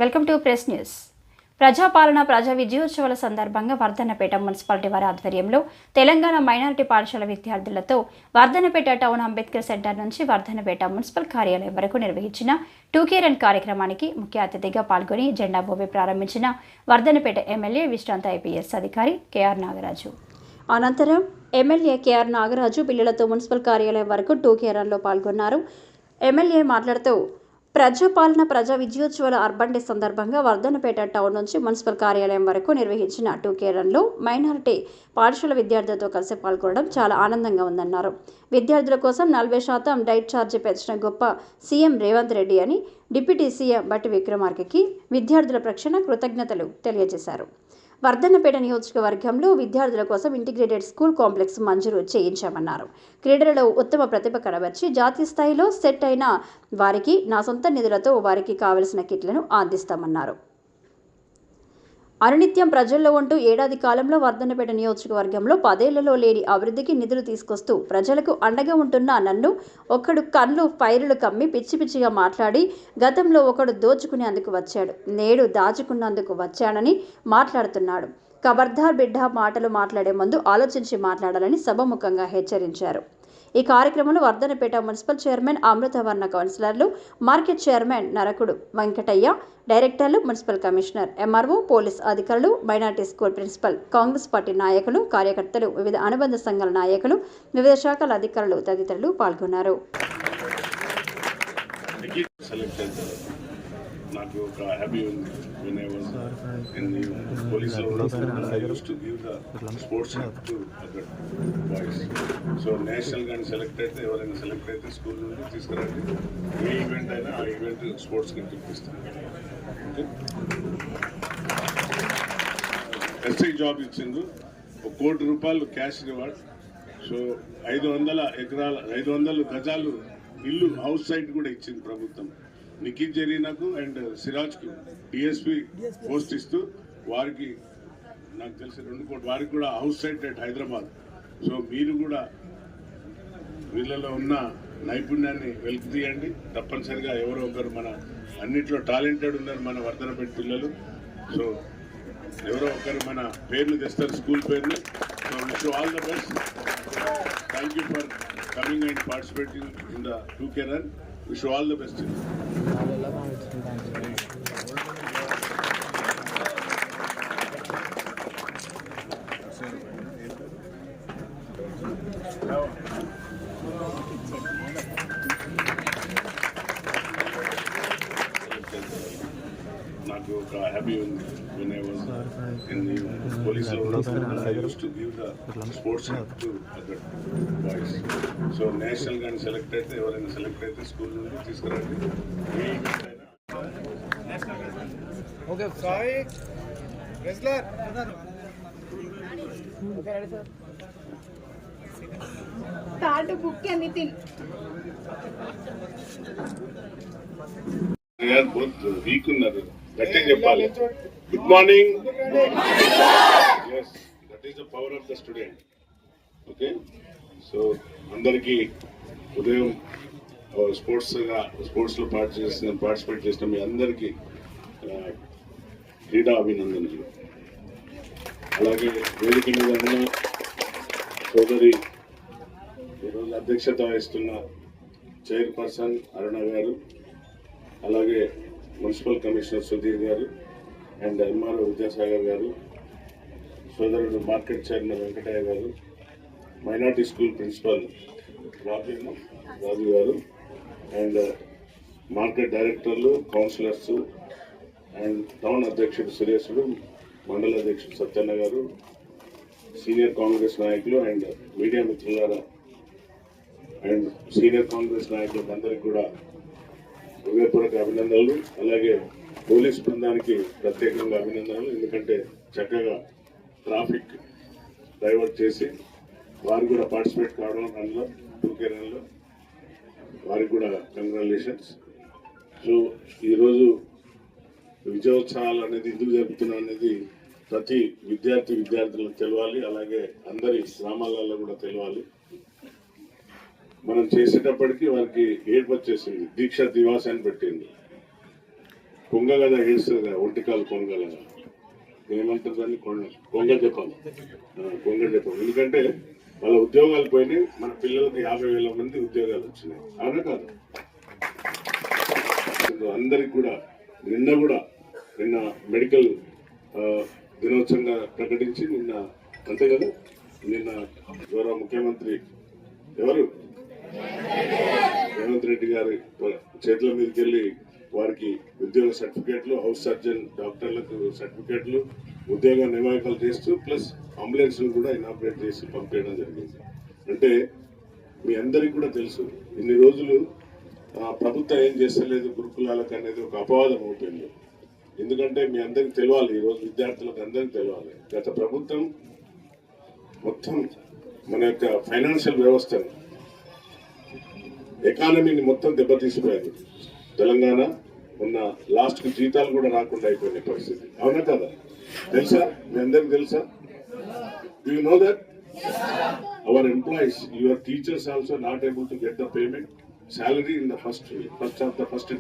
Welcome to press news. ప్రజాపాలన ప్రజా విజయోత్సవాల సందర్భంగా వర్ధన్నపేట మున్సిపాలిటీ వారి ఆధ్వర్యంలో తెలంగాణ మైనారిటీ పాఠశాల విద్యార్థులతో వర్ధన్నపేట టౌన్ అంబేద్కర్ సెంటర్ నుంచి వర్ధన్నపేట మున్సిపల్ కార్యాలయం వరకు నిర్వహించిన 2K రన్ కార్యక్రమానికి ముఖ్య అతిథిగా పాల్గొని జెండా ఊపి ప్రారంభించిన వర్ధన్నపేట ఎమ్మెల్యే విశ్రాంత ఐపీఎస్ అధికారి కేఆర్ నాగరాజు. అనంతరం ఎమ్మెల్యే కేఆర్ నాగరాజు పిల్లలతో మున్సిపల్ కార్యాలయం వరకు 2K రన్లో పాల్గొన్నారు. ఎమ్మెల్యే మాట్లాడుతూ ప్రజాపాలన ప్రజా విజయోత్సవాల అర్బన్ డే సందర్భంగా వర్ధన్నపేట టౌన్ నుంచి మున్సిపల్ కార్యాలయం వరకు నిర్వహించిన 2K రన్లో మైనారిటీ పాఠశాల విద్యార్థులతో కలిసి పాల్గొనడం చాలా ఆనందంగా ఉందన్నారు. విద్యార్థుల కోసం 40% డైట్ ఛార్జీ పెంచిన గొప్ప సీఎం రేవంత్ రెడ్డి అని డిప్యూటీ సీఎం బట్టి విక్రమార్కకి విద్యార్థుల పక్షాన కృతజ్ఞతలు తెలియజేశారు. వర్ధన్నపేట నియోజకవర్గంలో విద్యార్థుల కోసం ఇంటిగ్రేటెడ్ స్కూల్ కాంప్లెక్స్ మంజూరు చేయించామన్నారు. క్రీడలలో ఉత్తమ ప్రతిభ కనబర్చి జాతీయ స్థాయిలో సెట్ అయిన వారికి నా సొంత నిధులతో వారికి కావలసిన కిట్లను అందిస్తామన్నారు. అనునిత్యం ప్రజల్లో ఉంటూ ఏడాది కాలంలో వర్ధన్నపేట నియోజకవర్గంలో 10 ఏళ్లలో లేని అభివృద్ధికి నిధులు తీసుకొస్తూ ప్రజలకు అండగా ఉంటున్న నన్ను ఒకడు కళ్ళు పైరులు కమ్మి పిచ్చి పిచ్చిగా మాట్లాడి గతంలో ఒకడు దోచుకునేందుకు వచ్చాడు, నేడు దాచుకున్నందుకు వచ్చానని మాట్లాడుతున్నాడు. ఖబర్దార్ బిడ్డ, మాటలు మాట్లాడే ముందు ఆలోచించి మాట్లాడాలని సభముఖంగా హెచ్చరించారు. ఈ కార్యక్రమంలో వర్ధన్నపేట మున్సిపల్ చైర్మన్ అమృతవర్ణ, కౌన్సిలర్లు, మార్కెట్ చైర్మన్ నరకుడు వెంకటయ్య, డైరెక్టర్లు, మున్సిపల్ కమిషనర్, ఎంఆర్ఓ, పోలీస్ అధికారులు, minority school principal, Congress party నాయకులు, కార్యకర్తలు, వివిధ అనుబంధ సంఘాల నాయకులు, వివిధ శాఖల అధికారులు తదితరులు పాల్గొన్నారు. నాకు ఒక హ్యాపీ ఉంది. when I was in the police I used to give the sports to other boys. So national గాని సెలెక్ట్ అయితే ఎవరైనా సెలెక్ట్ అయితే స్కూల్ నుండి తీసుకురండి, ఏ ఈవెంట్ అయినా ఆ ఈవెంట్ స్పోర్ట్స్ కి తిప్పిస్తాను. ఎస్ఐ జాబ్ ఇచ్చింది, ₹1 కోటి క్యాష్ రివార్డ్. సో 500 ఎకరాల 500 గజాలు ఇల్లు హౌస్ సైట్ కూడా ఇచ్చింది ప్రభుత్వం. నిఖిల్ జరీనాకు అండ్ సిరాజ్కి డిఎస్పీ పోస్ట్ ఇస్తూ వారికి నాకు తెలిసి 2 కోట్లు వారికి కూడా house site at Hyderabad. So మీరు కూడా వీళ్ళలో ఉన్న నైపుణ్యాన్ని వెలికి తీయండి. తప్పనిసరిగా ఎవరో ఒకరు మన అన్నిట్లో టాలెంటెడ్ ఉన్నారు మన వర్ధన్నపేట పిల్లలు. సో ఎవరో ఒకరు మన పేర్లు తెస్తారు, స్కూల్ పేర్లు. So wish you all the best. Thank you for coming and participating in the 2K run. Wish you all the best. నాకు ఒక హ్యాపీ ఉంది. when I was in the police I used to give the sports to other boys. So national గాని select అయితే ఎవరైనా select అయితే school నుండి తీసుకురండి, ఏ ఈవెంట్ అయినా. Okay Sai wrestler okay ready sir. Card book Nitin both weak ఉన్నారు, గట్టిగా చెప్పాలి. Good morning. yes, that is the power of the student. Okay, so అందరికీ ఉదయం స్పోర్ట్స్లో పార్టిసిపేట్ చేసిన మీ అందరికీ క్రీడా అభినందనలు. అలాగే వేదిక మీద ఉన్న సోదరి ఈరోజు అధ్యక్షత వహిస్తున్న చైర్పర్సన్ అరుణ గారు, అలాగే మున్సిపల్ కమిషనర్ సుధీర్ గారు అండ్ ఎంఆర్ఓ విద్యాసాగర్ గారు, సోదరుడు మార్కెట్ చైర్మన్ వెంకటయ్య గారు, మైనార్టీ స్కూల్ ప్రిన్సిపల్ రాజు గారు అండ్ మార్కెట్ డైరెక్టర్లు, కౌన్సిలర్స్ అండ్ టౌన్ అధ్యక్షుడు సురేషుడు, మండల అధ్యక్షుడు సత్యన్న గారు, సీనియర్ కాంగ్రెస్ నాయకులు అండ్ మీడియా మిత్రులారా అండ్ సీనియర్ కాంగ్రెస్ నాయకులకు అందరికీ కూడా హృదయపూర్వక అభినందనలు. అలాగే పోలీస్ బృందానికి ప్రత్యేకంగా అభినందనలు, ఎందుకంటే చక్కగా ట్రాఫిక్ డైవర్ట్ చేసి వారు కూడా పార్టిసిపేట్ కావడం రన్లో 2K రన్లో వారికి కూడా కంగ్రాచులేషన్స్. సో ఈరోజు విజయోత్సవాలు అనేది ఎందుకు జరుపుతున్నాం అనేది ప్రతి విద్యార్థులకు తెలవాలి, అలాగే అందరి గ్రామాలలో కూడా తెలవాలి. మనం చేసేటప్పటికి వారికి ఏడుపు వచ్చేసింది. దీక్ష దివాస్ అని పెట్టింది. కొంగ కదా ఏడుస్తుంది కదా, ఒంటికాలు కొంగల ఏమంటారు దాన్ని, కొంగ చెప్పాలి, కొంగ చెప్పాలి. ఎందుకంటే వాళ్ళ ఉద్యోగాలు పోయినాయి, మన పిల్లలకు 50,000 మంది ఉద్యోగాలు వచ్చినాయి. అవునా కాదు? అందరికి కూడా నిన్న మెడికల్ దినోత్సవంగా ప్రకటించి అంతే కదా, నిన్న గౌరవ ముఖ్యమంత్రి రేవంత్ రెడ్డి గారి చేతుల మీదకి వెళ్ళి వారికి ఉద్యోగ సర్టిఫికేట్లు, హౌస్ సర్జన్ డాక్టర్లకు సర్టిఫికేట్లు, ఉద్యోగ నియామకాలు చేస్తూ ప్లస్ అంబులెన్స్లు కూడా ఇనాపరేట్ చేసి పంపించడం జరిగింది. అంటే మీ అందరికీ కూడా తెలుసు, ఇన్ని రోజులు ప్రభుత్వం ఏం చేస్తలేదు గురుకులాలకు అనేది ఒక అపవాదం అవుతుంది. ఎందుకంటే మీ అందరికి తెలియాలి, ఈరోజు విద్యార్థులకు అందరికీ తెలియాలి, గత ప్రభుత్వం మొత్తం మన యొక్క ఫైనాన్షియల్ వ్యవస్థను, ఎకానమీని మొత్తం దెబ్బతీసిపోయారు. తెలంగాణ ఉన్న లాస్ట్కి జీతాలు కూడా రాకుండా అయిపోయిన పరిస్థితి. అవునా కదా? తెలుసా? మీ అందరికి తెలుసా? Do you know that? Our employees, your teachers also not able to get the payment, salary in the first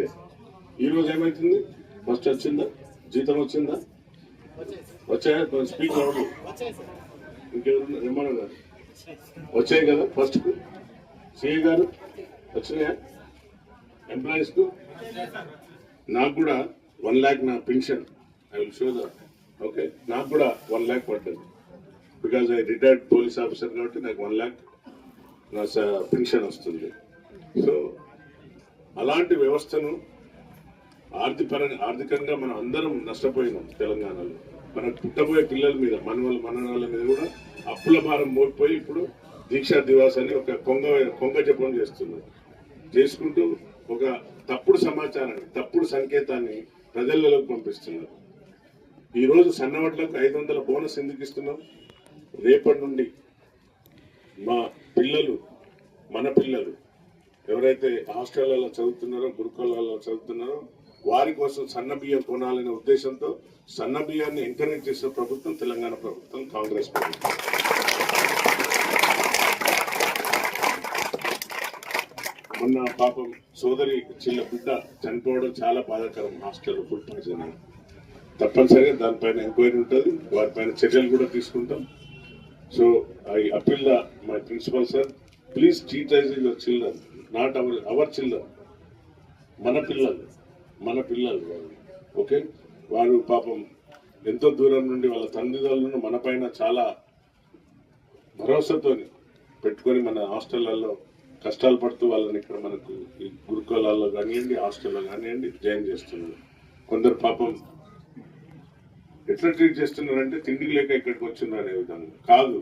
day. ఈ రోజు ఏమైతుంది? ఫస్ట్ వచ్చిందా? జీతం వచ్చిందా? వచ్చాయా? స్పీక్ అవ్వదు. ఇంకెవరు రిమాండ్ గారు వచ్చాయి కదా ఫస్ట్కు? సిఏ గారు వచ్చినాయా ఎంప్లాయీస్కు? నాకు కూడా 1 lakh నా pension, I will show the. Okay, నాకు కూడా 1 lakh పడ్డది. Because I retired police officer కాబట్టి నాకు 1 lakh నా పెన్షన్ వస్తుంది. సో అలాంటి వ్యవస్థను ఆర్థికంగా మనం అందరం నష్టపోయినాం. తెలంగాణలో మనకు పుట్టబోయే పిల్లల మీద, మనవాళ్ళ మీద కూడా అప్పుల భారం మోగిపోయి ఇప్పుడు దీక్షా దివాస్ అని ఒక కొంగ జపం చేసుకుంటూ ఒక తప్పుడు సమాచారాన్ని, తప్పుడు సంకేతాన్ని ప్రజలలోకి పంపిస్తున్నారు. ఈరోజు సన్నవడ్లకు 500 బోనస్ ఎందుకు ఇస్తున్నాం? రేపటి నుండి మన పిల్లలు ఎవరైతే హాస్టళ్లలో చదువుతున్నారో, గురుకులాలలో చదువుతున్నారో వారి కోసం సన్న బియ్యం కొనాలనే ఉద్దేశంతో సన్న బియ్యాన్ని ఎంకరేజ్ చేసిన ప్రభుత్వం తెలంగాణ ప్రభుత్వం, కాంగ్రెస్ ప్రభుత్వం. మొన్న పాపం సోదరి చిన్న బిడ్డ చనిపోవడం చాలా బాధాకరం. హాస్టల్లో ఫుడ్ పాయిజన్. తప్పనిసరిగా దానిపైన ఎంక్వైరీ ఉంటుంది, వారిపైన చర్యలు కూడా తీసుకుంటాం. So I appeal my principal sir, please teachers your children, not our children, మన పిల్లలు. ఓకే, వారు పాపం ఎంతో దూరం నుండి వాళ్ళ తల్లిదండ్రులను మన పైన చాలా భరోసాతో పెట్టుకొని మన హాస్టళ్లలో కష్టాలు పడుతూ వాళ్ళని ఇక్కడ మనకు ఈ గురుకులాల్లో కానివ్వండి, హాస్టల్లో కానివ్వండి జాయిన్ చేస్తున్నారు. కొందరు పాపం ఎట్లా ట్రీట్ చేస్తున్నారంటే తిండికి లేక ఇక్కడికి వచ్చిండ్రు అనే విధంగా కాదు,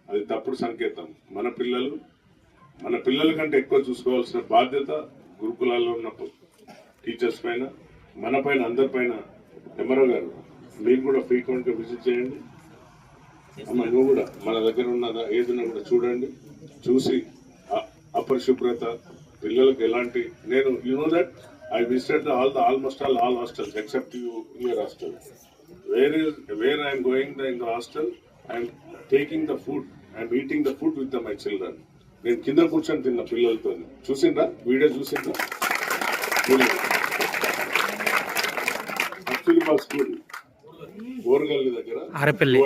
అది తప్పుడు సంకేతం. మన పిల్లల కంటే ఎక్కువ చూసుకోవాల్సిన బాధ్యత గురుకులాల్లో ఉన్న టీచర్స్ పైన, మన పైన, అందరిపైన. ఎంఆర్ఓ గారు మీరు కూడా ఫ్రీక్వెంట్గా విజిట్ చేయండి. అమ్మ నువ్వు కూడా మన దగ్గర ఉన్నదా ఏదైనా కూడా చూడండి. చూసి అపరిశుభ్రత, పిల్లలకు ఎలాంటి, నేను that I visited almost all hostels except your hostel. Where I'm going in the hostel, I'm taking the food, I'm eating the food with my children. నేను కింద కూర్చొని తిన్న పిల్లలతో. చూసిండ్రా? వీడియో చూసిండ్రా? యాక్చువల్లీ మా స్కూల్ ఓరగల్లి దగ్గర, ఆరపల్లి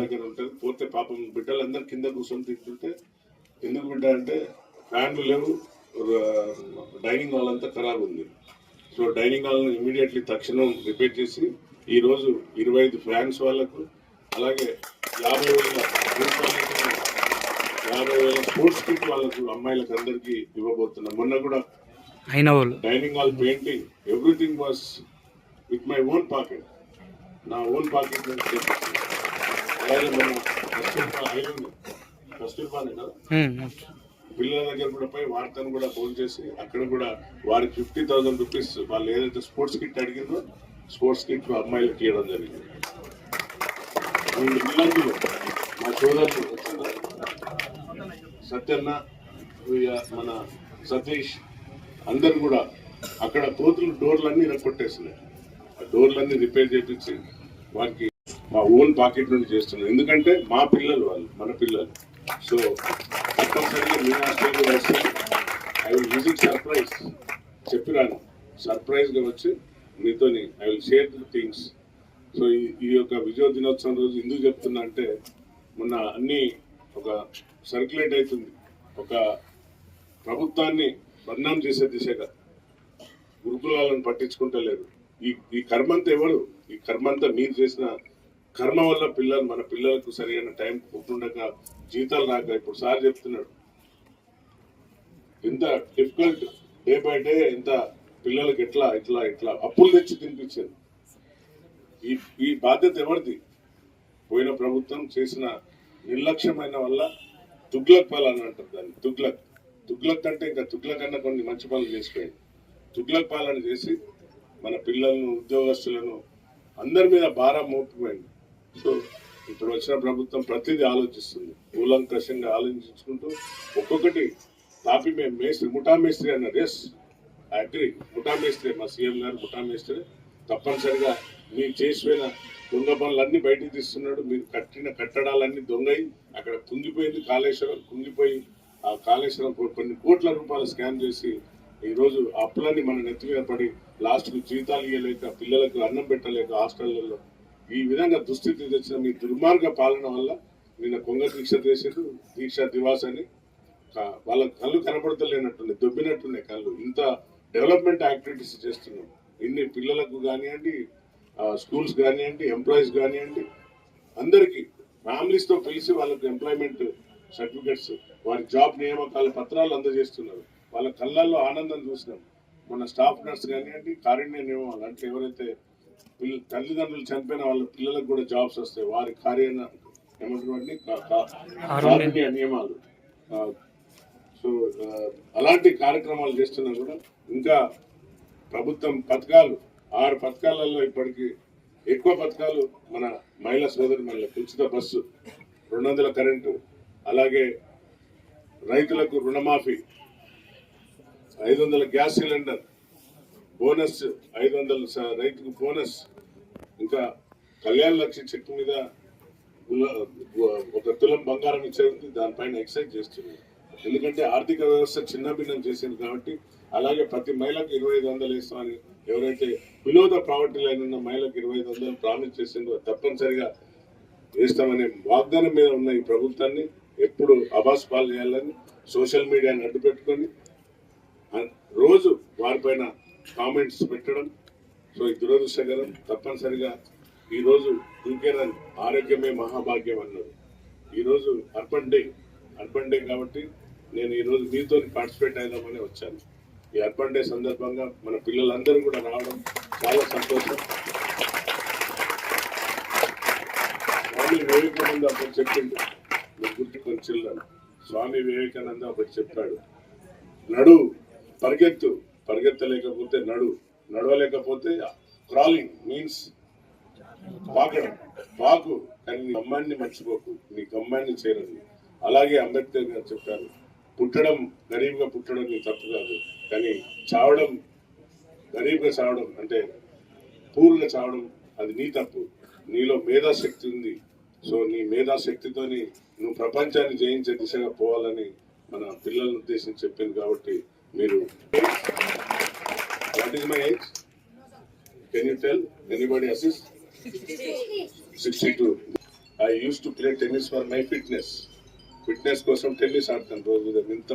దగ్గర ఉంటుంది. పోతే పాపం బిడ్డలందరూ కింద కూర్చొని తింటుంటే, ఎందుకు బిడ్డ అంటే ఫ్యాన్లు లేవు, డైనింగ్ హాల్ అంతా ఖరాబ్ ఉంది. సో డైనింగ్ హాల్ను ఇమీడియట్లీ తక్షణం రిపేర్ చేసి ఈరోజు 25 ఫ్యాన్స్ వాళ్ళకు, అలాగే 50,000 స్పోర్ట్స్ కిట్ వాళ్ళకు, అమ్మాయిలకు అందరికీ ఇవ్వబోతున్నాం. మొన్న కూడా dining hall painting, everything was with my own pocket, నా ఓన్ పాకెట్ నుంచి చేపిస్తున్నాను. అలాగే మనం కస్తూర్బానే కదా పిల్లల దగ్గర కూడా పోయి వార్తను కూడా ఫోన్ చేసి అక్కడ కూడా వారికి 50,000 రూపీస్ వాళ్ళు ఏదైతే స్పోర్ట్స్ కిట్ అడిగిందో స్పోర్ట్స్ కిట్ అమ్మాయిలకు ఇవ్వడం జరిగింది. మా సోదరులు సత్యన్న, మన సతీష్ అందరు కూడా అక్కడ కోతులు డోర్లన్నీ కొట్టేసినాయి. ఆ డోర్లన్నీ రిపేర్ చేయించి వారికి మా ఓన్ పాకెట్ నుండి చేస్తున్నాం. ఎందుకంటే మా పిల్లలు వాళ్ళు, మన పిల్లలు. సో తప్పనిసరిగా మీ హాస్టల్ కూడా వస్తే ఐ విల్ విజిట్ సర్ప్రైజ్, చెప్పిరాను సర్ప్రైజ్గా వచ్చి మీతోని I will share the things. So ఈ యొక్క విజయ దినోత్సవం రోజు ఎందుకు చెప్తున్నా అంటే, మొన్న అన్ని ఒక సర్క్యులేట్ అవుతుంది, ఒక ప్రభుత్వాన్ని బదనాం చేసే దిశగా గురుకులాలను పట్టించుకుంటలేరు. ఈ కర్మంతా ఎవరు? ఈ కర్మంతా మీరు చేసిన కర్మ వల్ల పిల్లలు, మన పిల్లలకు సరైన టైం పుట్టుండక జీతాలు రాక, ఇప్పుడు సార్ చెప్తున్నాడు ఎంత డిఫికల్ట్ డే బై డే, ఎంత పిల్లలకి ఎట్లా ఇట్లా ఇట్లా అప్పులు తెచ్చి తినిపించారు. ఈ బాధ్యత ఎవరిది? పోయిన ప్రభుత్వం చేసిన నిర్లక్ష్యమైన వల్ల తుగ్లక్ పాలన అంటారు దాన్ని. తుగ్లక్ అంటే ఇంకా తుగ్లక్ అన్న కొన్ని మంచి పనులు చేసిపోయింది. తుగ్లక్ పాలన చేసి మన పిల్లలను, ఉద్యోగస్తులను అందరి మీద భారం మోపిపోయింది. సో ఇప్పుడు వచ్చిన ప్రభుత్వం ప్రతిదీ ఆలోచిస్తుంది, కూలంకషంగా ఆలోచించుకుంటూ ఒక్కొక్కటి తాపి మేము మేస్త్రి, ముఠా మేస్త్రి అన్నారు. ఎస్ ఐ అగ్రీ, ముఠా మేస్త్రి, మా సీఎం గారు ముఠా మేస్త్రి. తప్పనిసరిగా మీరు చేసిపోయిన దొంగ పనులన్నీ బయటకు తీస్తున్నాడు. మీరు కట్టిన కట్టడాలన్నీ దొంగయి, అక్కడ కుంగిపోయింది కాళేశ్వరం, కుంగిపోయి ఆ కాళేశ్వరం కొన్ని కోట్ల రూపాయలు స్కామ్ చేసి ఈరోజు అప్పులన్నీ మన నెత్తి మీద పడి లాస్ట్కు జీతాలు ఇవ్వలేక, పిల్లలకు అన్నం పెట్టలేక హాస్టళ్లలో ఈ విధంగా దుస్థితి తెచ్చిన మీ దుర్మార్గ పాలన వల్ల నిన్న కొంగ దీక్ష చేసేది, దీక్ష దివాస్ అని వాళ్ళ కళ్ళు కనపడతలేనట్టుండే, దొబ్బినట్టున్నాయి కళ్ళు. ఇంత డెవలప్మెంట్ యాక్టివిటీస్ చేస్తున్నాం. ఇన్ని పిల్లలకు కానివ్వండి, స్కూల్స్ కానివ్వండి, ఎంప్లాయీస్ కానివ్వండి, అందరికీ ఫ్యామిలీస్తో కలిసి వాళ్ళకు ఎంప్లాయ్మెంట్ సర్టిఫికెట్స్, వారి జాబ్ నియామకాల పత్రాలు అందజేస్తున్నారు. వాళ్ళ కళ్ళల్లో ఆనందం చూసినాం. మన స్టాఫ్ నర్స్ కానివ్వండి, కారుణ్య నియమాలు అంటే ఎవరైతే తల్లిదండ్రులు చనిపోయిన వాళ్ళ పిల్లలకు కూడా జాబ్స్ వస్తాయి, వారి కారుణ్య నియమాలు. సో అలాంటి కార్యక్రమాలు చేస్తున్నా కూడా ఇంకా ప్రభుత్వం పథకాలు 6 పథకాలలో ఇప్పటికీ ఎక్కువ పథకాలు మన మహిళా సోదరి మహిళలకు ఉచిత బస్సు, 200 కరెంటు, అలాగే రైతులకు రుణమాఫీ, 500 గ్యాస్ సిలిండర్ బోనస్, 500 రైతుకు బోనస్, ఇంకా కళ్యాణ లక్ష్మి చెక్ మీద ఒక తులం బంగారం ఇచ్చేది, దానిపైన ఎక్సైజ్ చేస్తుంది. ఎందుకంటే ఆర్థిక వ్యవస్థ చిన్న భిన్నం చేసింది కాబట్టి. అలాగే ప్రతి మహిళకు 2500 వేస్తామని ఎవరైతే బిలో ద ప్రావర్టీ లైన్ ఉన్న మహిళకు 2500 ప్రామిస్ చేసిందో తప్పనిసరిగా వేస్తామనే వాగ్దానం మీద ఉన్న ఈ ప్రభుత్వాన్ని ఎప్పుడు అబాస్ పాలు చేయాలని సోషల్ మీడియాని అడ్డు పెట్టుకొని రోజు వారిపైన కామెంట్స్ పెట్టడం. సో ఈ దురదృష్టకరం. తప్పనిసరిగా ఈరోజు ఇంకేనని ఆరోగ్యమే మహాభాగ్యం అన్నారు. ఈరోజు అర్బన్ డే కాబట్టి నేను ఈరోజు మీతో పార్టిసిపేట్ అయిదామని వచ్చాను. ఈ అర్బన్ డే సందర్భంగా మన పిల్లలందరూ కూడా రావడం చాలా సంతోషం. స్వామి వివేకానంద ఒకటి చెప్పిండు, మీరు గుర్తుకొని చిల్డ్రన్. స్వామి వివేకానంద ఒకటి చెప్పాడు, పరిగెత్తలేకపోతే నడవలేకపోతే క్రాలింగ్ మీన్స్ పాకు, కానీ నీ అమ్మాయిని మర్చిపోకు, నీ అమ్మాయిని చేరదు. అలాగే అంబేద్కర్ గారు చెప్పారు, గరీబ్గా పుట్టడం నీ తప్పు కాదు, కానీ చావడం, గరీబ్గా చావడం అంటే పూర్గా చావడం అది నీ తప్పు. నీలో మేధాశక్తి ఉంది. సో నీ మేధాశక్తితోని నువ్వు ప్రపంచాన్ని జయించే దిశగా పోవాలని మన పిల్లలను ఉద్దేశించి చెప్పింది. కాబట్టి మీరు what is my age? Can you tell? Anybody assist? 62. I use to play tennis for my fitness కోసం టెన్నిస్ ఆడతాను రోజు. ఎంత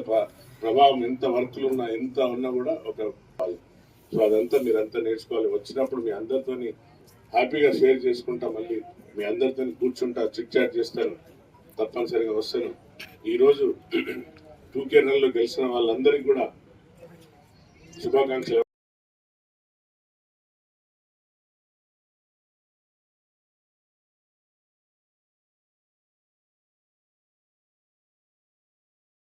ప్రభావం, ఎంత వర్క్లు ఉన్నా, ఎంత ఉన్నా కూడా ఒక. సో అదంతా మీరంతా నేర్చుకోవాలి. వచ్చినప్పుడు మీ అందరితోని హ్యాపీగా షేర్ చేసుకుంటా, మళ్ళీ మీ అందరితో కూర్చుంటా, చిట్ చాట్ చేస్తాను. తప్పనిసరిగా వస్తాను. ఈరోజు 2K రన్లో గెలిచిన వాళ్ళందరికీ కూడా శుభాకాంక్షలు.